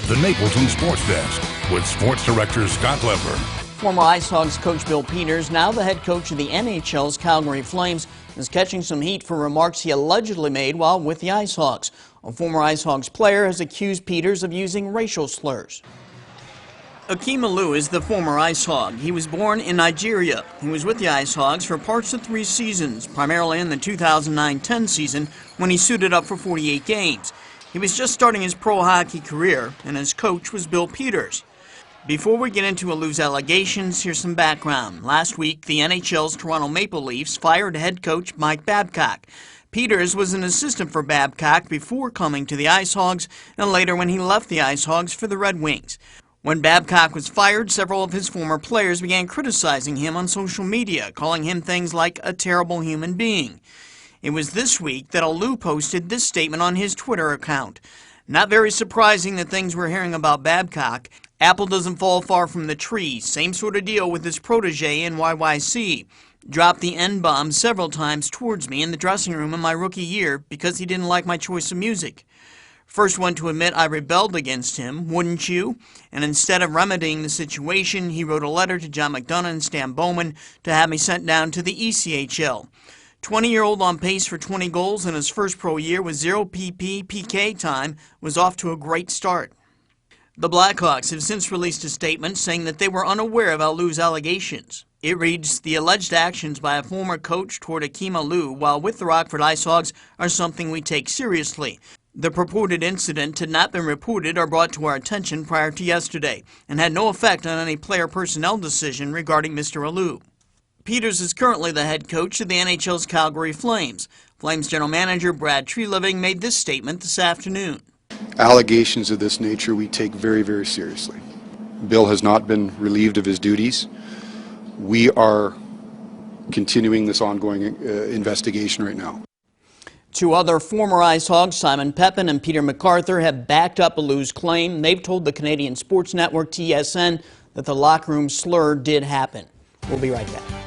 The Napleton Sports Desk with Sports Director Scott Lever. Former IceHogs coach Bill Peters, now the head coach of the NHL's Calgary Flames, is catching some heat for remarks he allegedly made while with the IceHogs. A former IceHogs player has accused Peters of using racial slurs. Akeem Alou is the former IceHog. He was born in Nigeria. He was with the IceHogs for parts of 3 seasons, primarily in the 2009-10 season when he suited up for 48 games. He was just starting his pro hockey career, and his coach was Bill Peters. Before we get into Alou's allegations, here's some background. Last week, the NHL's Toronto Maple Leafs fired head coach Mike Babcock. Peters was an assistant for Babcock before coming to the IceHogs, and later when he left the IceHogs for the Red Wings. When Babcock was fired, several of his former players began criticizing him on social media, calling him things like a terrible human being. It was this week that Alou posted this statement on his Twitter account. Not very surprising the things we're hearing about Babcock. Apple doesn't fall far from the tree. Same sort of deal with his protege in YYC. Dropped the N-bomb several times towards me in the dressing room in my rookie year because he didn't like my choice of music. First one to admit I rebelled against him, wouldn't you? And instead of remedying the situation, he wrote a letter to John McDonough and Stan Bowman to have me sent down to the ECHL. 20-year-old on pace for 20 goals in his first pro year with 0 PK time was off to a great start. The Blackhawks have since released a statement saying that they were unaware of Alou's allegations. It reads, "The alleged actions by a former coach toward Akeem Alou while with the Rockford IceHogs are something we take seriously. The purported incident had not been reported or brought to our attention prior to yesterday and had no effect on any player personnel decision regarding Mr. Alou." Peters is currently the head coach of the NHL's Calgary Flames. Flames general manager Brad Treliving made this statement this afternoon. Allegations of this nature we take very, very seriously. Bill has not been relieved of his duties. We are continuing this ongoing investigation right now. 2 other former IceHogs, Simon Pepin and Peter MacArthur, have backed up Alou's claim. They've told the Canadian sports network TSN that the locker room slur did happen. We'll be right back.